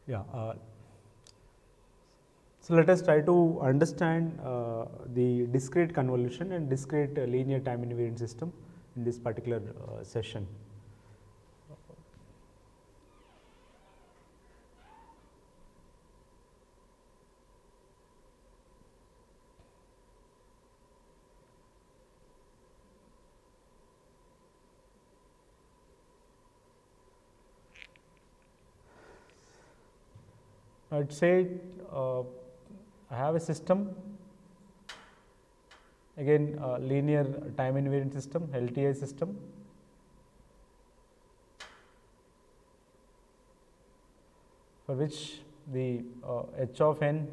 Yeah. So let us try to understand the discrete convolution and discrete linear time invariant system in this particular session. I'd say I have a system, again linear time invariant system, LTI system. For which the h of n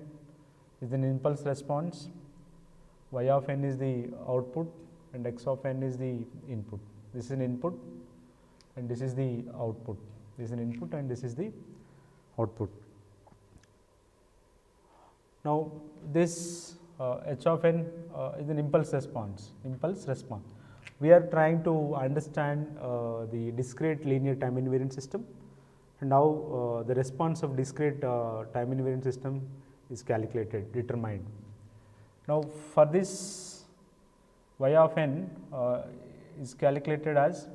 is an impulse response, y of n is the output, and x of n is the input. This is an input and this is the output. This is an input and this is the output. Now, this h of n is an impulse response. We are trying to understand the discrete linear time invariant system, and now the response of discrete time invariant system is calculated, determined. Now, for this y of n is calculated as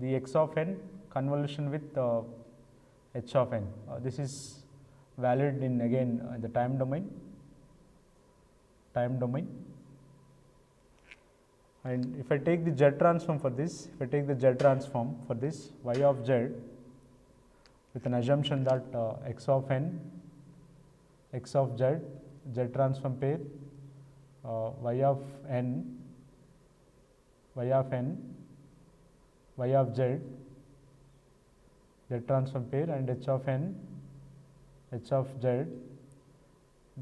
the x of n convolution with h of n. This is valid in again the time domain, and if I take the z transform for this, y of z with an assumption that x of n, x of z, z transform pair, y of n, y of z, z transform pair, and h of n, h of z,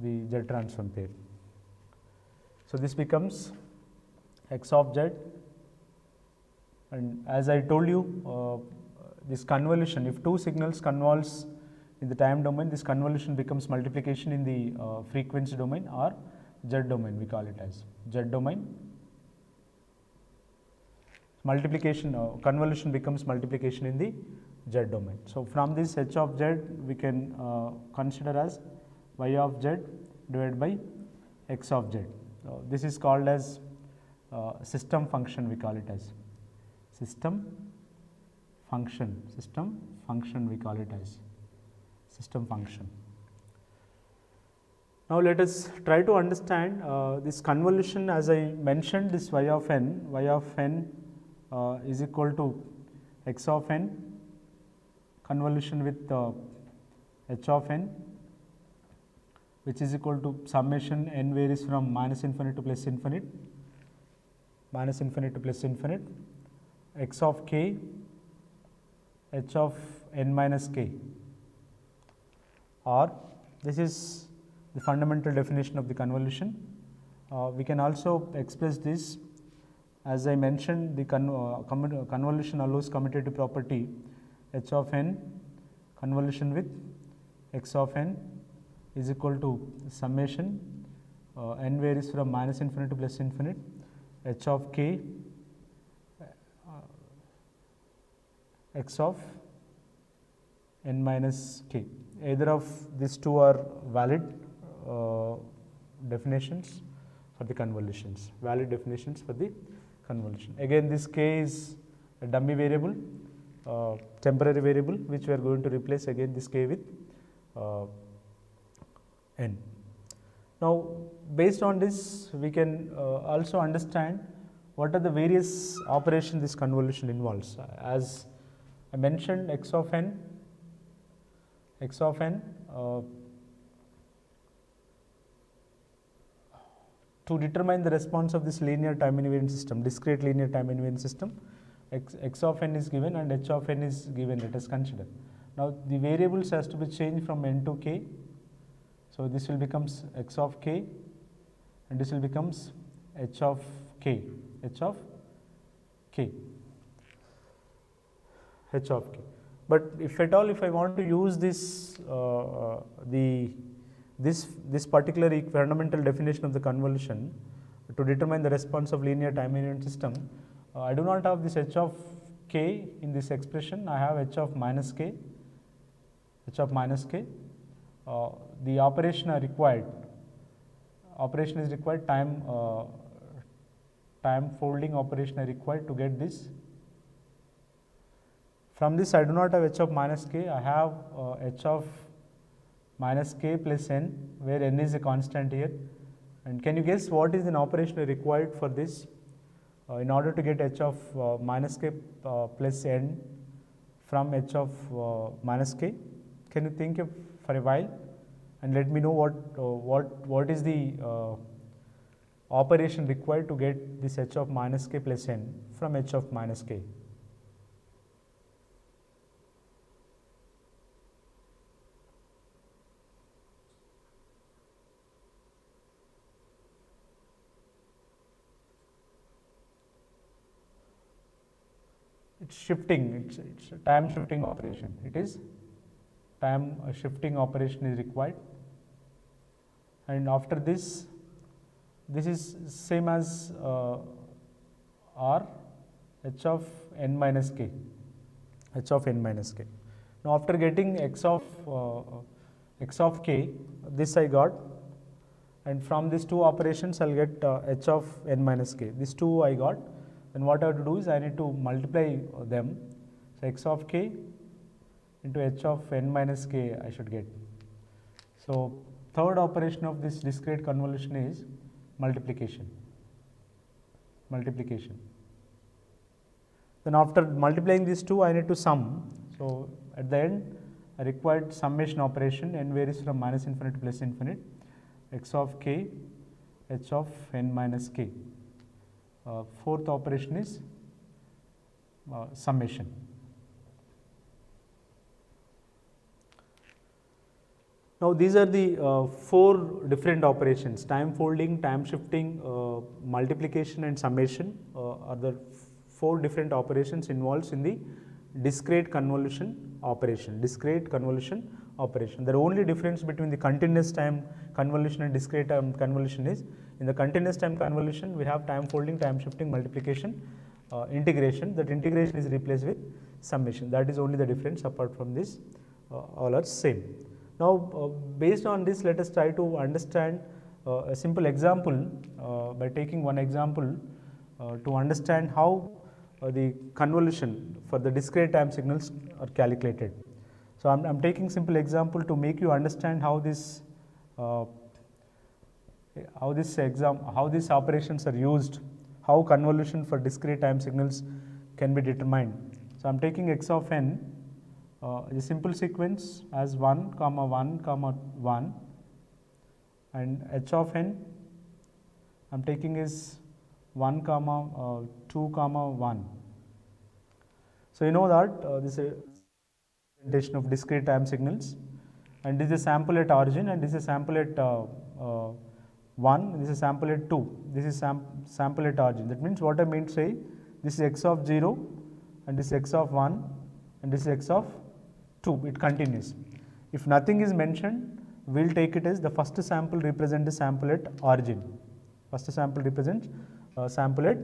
the z transform pair. So, this becomes x of z, and as I told you, this convolution, if two signals convolves in the time domain, this convolution becomes multiplication in the frequency domain or z domain, we call it as z domain. Multiplication, convolution becomes multiplication in the z domain. So, from this h of z we can consider as y of z divided by x of z. This is called as system function, we call it as system function we call it as system function. Now, let us try to understand this convolution. As I mentioned, this y of n is equal to x of n convolution with h of n, which is equal to summation n varies from minus infinite to plus infinite, x of k, h of n minus k, or this is the fundamental definition of the convolution. We can also express this, as I mentioned, the convolution allows commutative property h of n convolution with x of n is equal to summation n varies from minus infinite to plus infinite, h of k, x of n minus k. Either of these two are valid definitions for the convolutions, Again, this k is a dummy variable, temporary variable, which we are going to replace again this k with n. Now, based on this, we can also understand what are the various operations this convolution involves. As I mentioned, x of n to determine the response of this linear time invariant system, discrete linear time invariant system, x of n is given and h of n is given, let us consider. Now, the variables has to be changed from n to k. So, this will becomes x of k and this will becomes h of k. But if at all, if I want to use this this particular fundamental definition of the convolution to determine the response of linear time invariant system, I do not have this h of k in this expression, I have h of minus k h of minus k. The operation is required time folding operation is required to get this. From this I do not have h of minus k, I have h of minus k plus n, where n is a constant here. And can you guess what is an operation required for this? In order to get h of minus k plus n from h of minus k, can you think of for a while and let me know what is the operation required to get this h of minus k plus n from h of minus k? It's shifting, it's a time shifting operation. It is time shifting operation is required. And after this is same as r h of n minus k, h of n minus k. Now after getting x of k, this I got, and from these two operations I'll get h of n minus k. These two I got, and what I have to do is I need to multiply them. So x of k into h of n minus k I should get. So third operation of this discrete convolution is multiplication. Then after multiplying these two I need to sum. So at the end I required summation operation, n varies from minus infinite to plus infinite, x of k, h of n minus k. Fourth operation is summation. Now these are the four different operations: time folding, time shifting, multiplication and summation are the four different operations involved in the discrete convolution operation. The only difference between the continuous time convolution and discrete time convolution is, in the continuous time convolution we have time folding, time shifting, multiplication, integration. That integration is replaced with summation. That is only the difference. Apart from this, all are same. Now based on this, let us try to understand a simple example by taking one example to understand how the convolution for the discrete time signals are calculated. So I am taking simple example to make you understand how these operations are used, how convolution for discrete time signals can be determined. So I am taking x of n, a simple sequence as 1, 1, 1, and h of n I am taking is 1, 2, 1. So you know that this is a representation of discrete time signals, and this is a sample at origin, and this is a sample at 1, this is sample at 2, this is sample at origin. That means what I mean to say, this is x of 0, and this is x of 1, and this is x of 2, it continues. If nothing is mentioned, we will take it as the first sample represents the sample at origin. First sample represents sample at.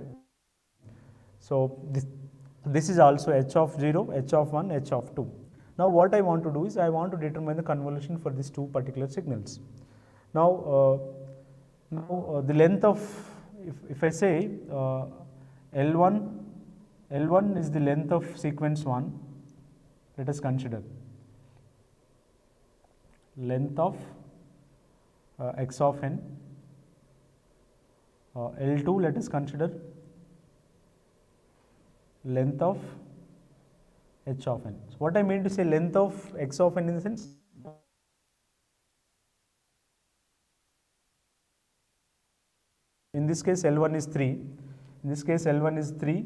So this is also h of 0, h of 1, h of 2. Now what I want to do is I want to determine the convolution for these two particular signals. Now, the length of, if I say L1 is the length of sequence 1, let us consider length of x of n. L2, let us consider length of h of n. So what I mean to say, length of x of n in the sense, in this case L1 is 3, in this case L1 is 3,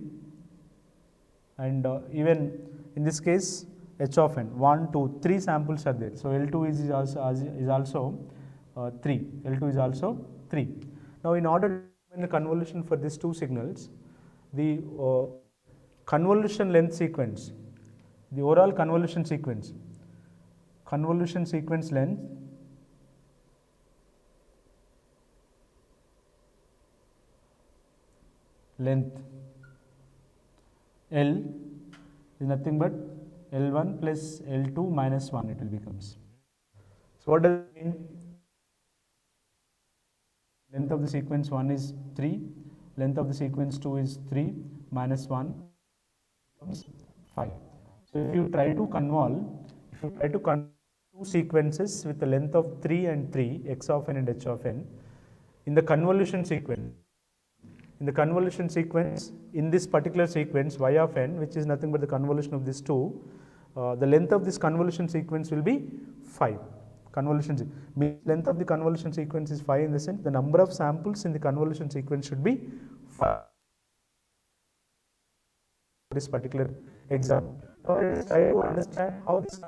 and even in this case h of n, 1, 2, 3 samples are there. So L2 is also 3, L2 is also 3. Now in order to determine the convolution for these two signals, the convolution length sequence, the overall convolution sequence length L is nothing but L1 plus L2 minus 1 it will becomes. So what does it mean? Length of the sequence 1 is 3, length of the sequence 2 is 3, minus 1 becomes 5. So if you try to convolve two sequences with the length of 3 and 3, x of n and h of n, in the convolution sequence, in this particular sequence y of n, which is nothing but the convolution of these two, the length of this convolution sequence will be 5. Length of the convolution sequence is 5 in the sense the number of samples in the convolution sequence should be 5. This particular example. Now let us try to understand how this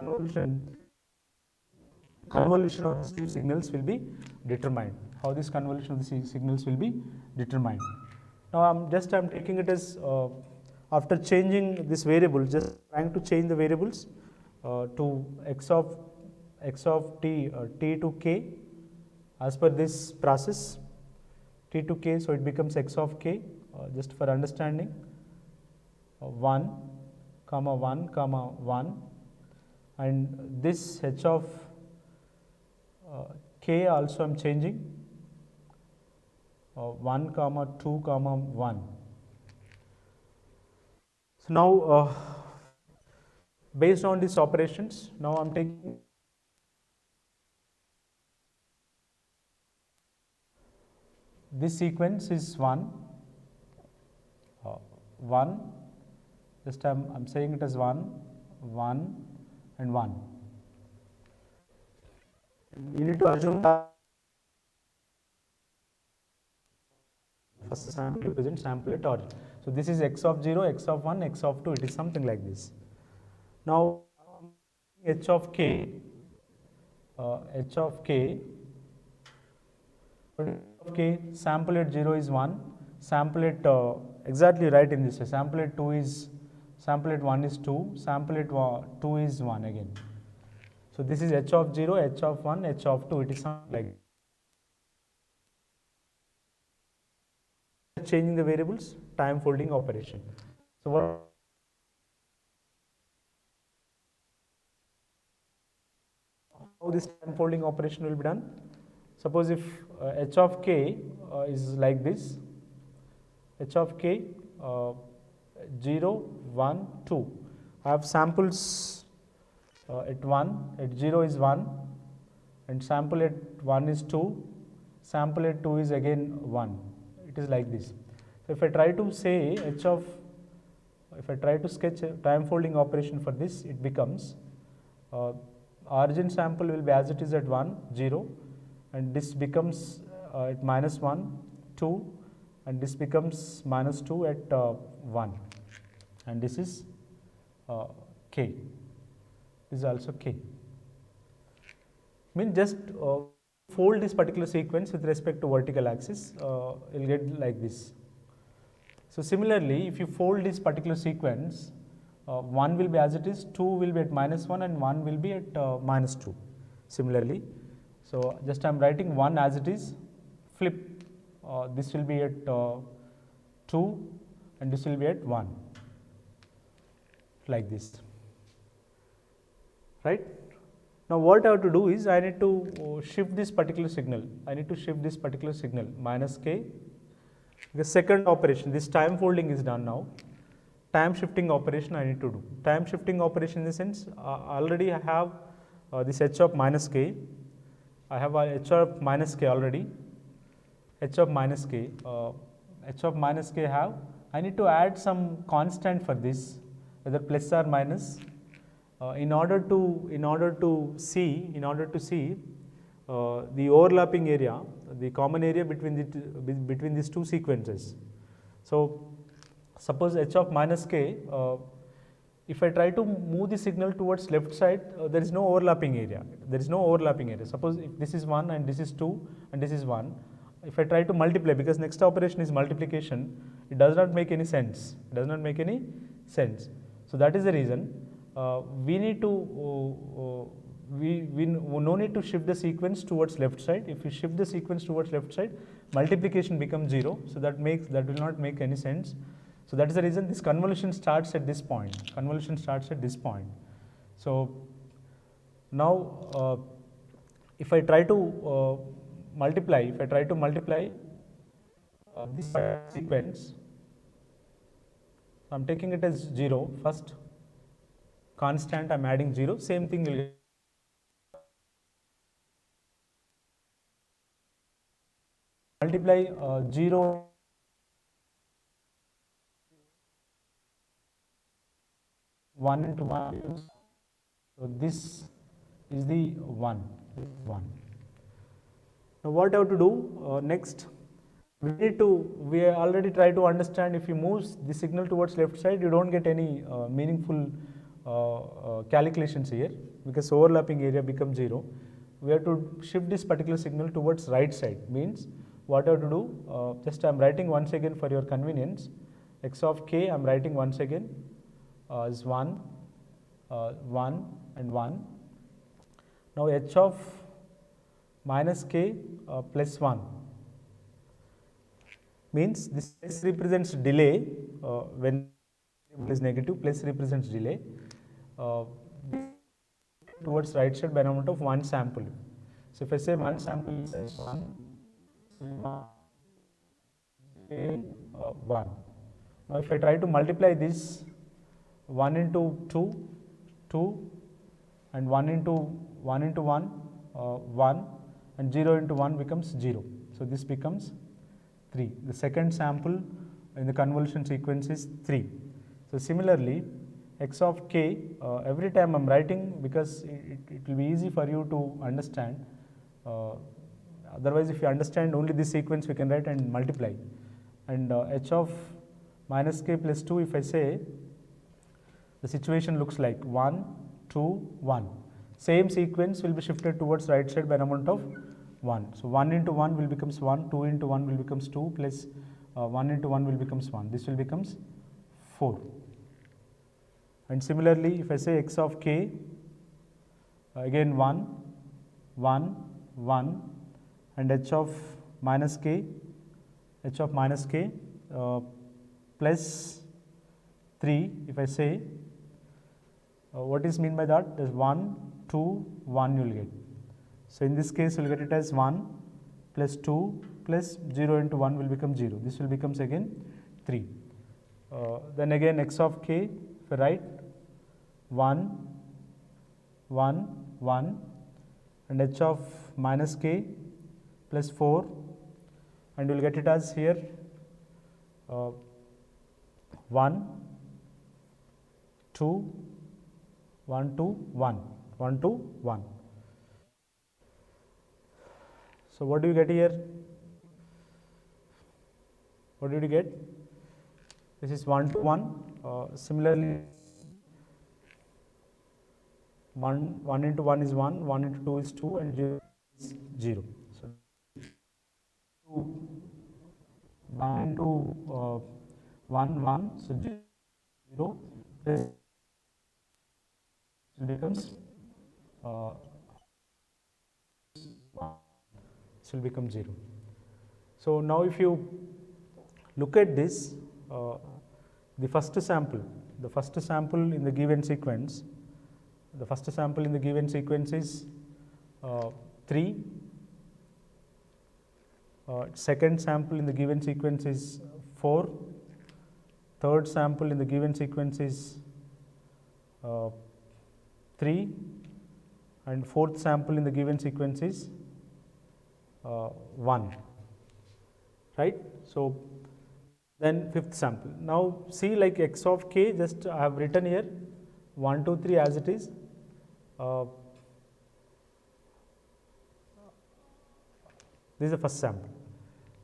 convolution of these two signals will be determined. How this convolution of the signals will be determined. Now I'm taking it as after changing this variable, just trying to change the variables to x of t, t to k, as per this process, t to k, so it becomes x of k, just for understanding, 1, comma 1, comma 1, and this h of k also I am changing, 1, comma 2, comma 1. So now based on these operations, now I am taking this sequence is 1, 1, just I'm saying it as 1, 1 and 1. You need to assume that first sample represents sample at origin. So this is x of 0, x of 1, x of 2, it is something like this. Now h of k, sample at 0 is 1, sample at exactly right in this way, sample at 1 is 2, sample at 2 is 1 again. So this is h of 0, h of 1, h of 2, it is something like changing the variables, time folding operation. So what how this time folding operation will be done? Suppose if h of k is like this, h of k 0, 1, 2. I have samples at 1, at 0 is 1, and sample at 1 is 2, sample at 2 is again 1. It is like this. So if I try to say if I try to sketch a time folding operation for this, it becomes origin sample will be as it is at 1, 0, and this becomes at minus 1, 2, and this becomes minus 2 at 1, and this is k. This is also k. Mean just fold this particular sequence with respect to vertical axis, you'll get like this. So similarly, if you fold this particular sequence, 1 will be as it is, 2 will be at minus 1, and 1 will be at minus 2. Similarly, so just I am writing 1 as it is, flip, this will be at 2 and this will be at 1, like this, right? Now what I have to do is I need to shift this particular signal, minus k. The second operation, this time folding is done now. Time shifting operation I need to do. Time shifting operation in the sense, already I have this h of minus k. I have a h of minus k already. H of minus k I need to add some constant for this, whether plus or minus, in order to see the overlapping area, the common area between these two sequences. So suppose h of minus k, if I try to move the signal towards left side, there is no overlapping area. Suppose if this is 1 and this is 2 and this is 1, if I try to multiply, because next operation is multiplication, it does not make any sense. So that is the reason we need to we no need to shift the sequence towards left side. If you shift the sequence towards left side, multiplication becomes 0. So that will not make any sense. So that is the reason this convolution starts at this point. So now if I try to multiply this sequence, I'm taking it as 0 first, constant I'm adding 0, same thing will get multiply 0 1 into 1. So this is the 1. Now what I have to do next? We already try to understand if you move the signal towards left side, you don't get any meaningful calculations here because overlapping area becomes 0. We have to shift this particular signal towards right side. Means what I have to do? Just I am writing once again for your convenience. X of k I am writing once again is 1, 1 and 1. Now h of minus k plus 1 means this plus represents delay when is negative, plus represents delay uh, towards right side by an amount of one sample. So if I say one sample is 1. Now if I try to multiply this 1 into 2, 2 and 1 into 1 into 1, 1 and 0 into 1 becomes 0. So this becomes 3. The second sample in the convolution sequence is 3. So similarly, x of k, every time I am writing because it will be easy for you to understand. Otherwise, if you understand only this sequence, we can write and multiply. And h of minus k plus 2, if I say, the situation looks like 1, 2, 1. Same sequence will be shifted towards right side by an amount of 1. So 1 into 1 will becomes 1, 2 into 1 will becomes 2 plus 1 into 1 will becomes 1. This will becomes 4. And similarly, if I say x of k, again 1, 1, 1 and h of minus k plus 3, if I say, what is mean by that? Is 1, 2, 1 you will get. So in this case, you will get it as 1 plus 2 plus 0 into 1 will become 0. This will becomes again 3. Then again x of k, if I write 1, 1, 1 and h of minus k plus 4 and you will get it as here 1, 2, 1 to 1, 1 to 1. So what do you get here? What did you get? This is 1 to 1. Similarly, 1 into 1 is 1, 1 into 2 is 2 and 0 is 0. So 1 into 1, 1, so 0 plus becomes this will become 0. So now if you look at this, the first sample in the given sequence, is 3. Second sample in the given sequence is 4. Third sample in the given sequence is 3 and fourth sample in the given sequence is 1, right? So then fifth sample. Now see, like x of k, just I have written here 1, 2, 3 as it is. This is the first sample.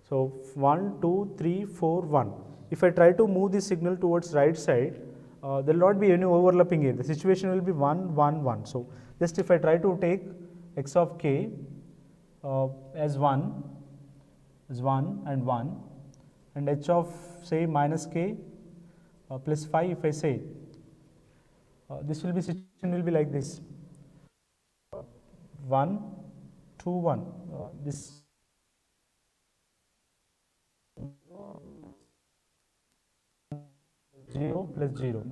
So 1, 2, 3, 4, 1. If I try to move this signal towards right side, there will not be any overlapping here. The situation will be 1, 1, 1. So just if I try to take x of k as 1 and 1 and h of say minus k plus 5, if I say, this will be situation will be like this 1, 2, 1. This 0 plus 0.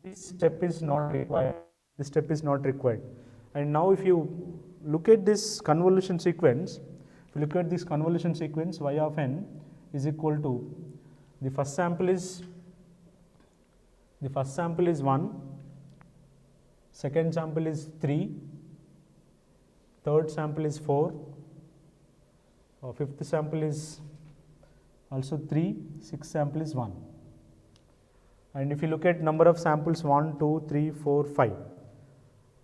this step is not required. This step is not required. And now if you look at this convolution sequence, if you look at this convolution sequence, y of n is equal to the first sample is 1, second sample is 3, third sample is 4, fifth sample is also 3, sixth sample is 1. And if you look at number of samples 1, 2, 3, 4, 5,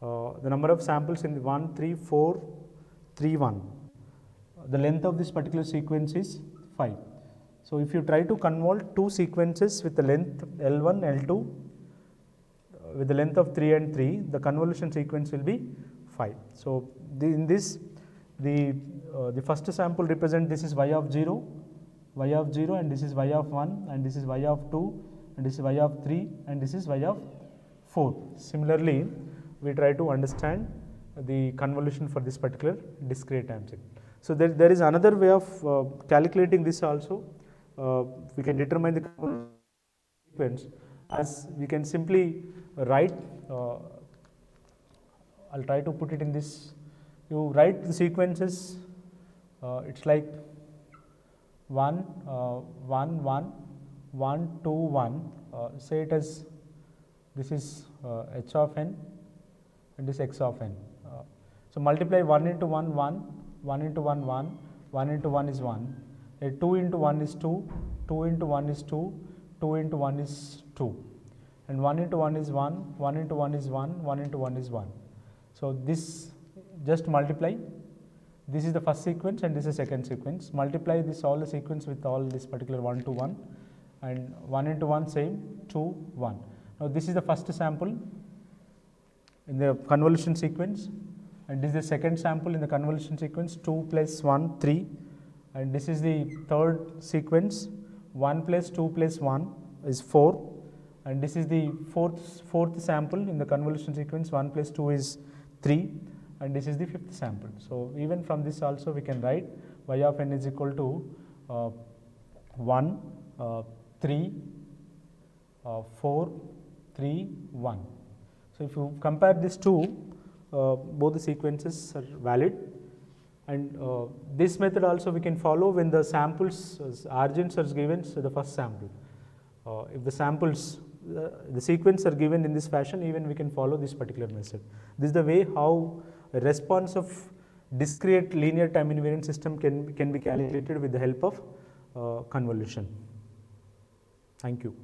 the number of samples in the 1, 3, 4, 3, 1, the length of this particular sequence is 5. So if you try to convolve two sequences with the length L1, L2, with the length of 3 and 3, the convolution sequence will be 5. So in this, the first sample represent this is y of 0, and this is y of 1, and this is y of 2, and this is y of 3, and this is y of 4. Similarly, we try to understand the convolution for this particular discrete time signal. So there is another way of calculating this also. We can determine the convolution sequence as we can simply write, I'll try to put it in this, you write the sequences, it's like 1, 1, 1, 1, 2, 1, say it as this is h of n and this x of n. So multiply 1 into 1, 1, 1 into 1, 1, 1 into 1 is 1, 2 into 1 is 2, 2 into 1 is 2, 2 into 1 is 2, and 1 into 1 is 1, 1 into 1 is 1, 1 into 1 is 1. So this just multiply, this is the first sequence and this is second sequence, multiply this all the sequence with all this particular 1 to 1, and 1 into 1 same, 2, 1. Now this is the first sample in the convolution sequence, and this is the second sample in the convolution sequence, 2 plus 1, 3, and this is the third sequence, 1 plus 2 plus 1 is 4, and this is the fourth sample in the convolution sequence, 1 plus 2 is 3, and this is the fifth sample. So even from this also we can write y of n is equal to 1, 3, 4, 3, 1. So if you compare these two, both the sequences are valid, and this method also we can follow when the samples origins are given, so the first sample. If the samples, the sequence are given in this fashion, even we can follow this particular method. This is the way how a response of discrete linear time invariant system can be calculated with the help of convolution. Thank you.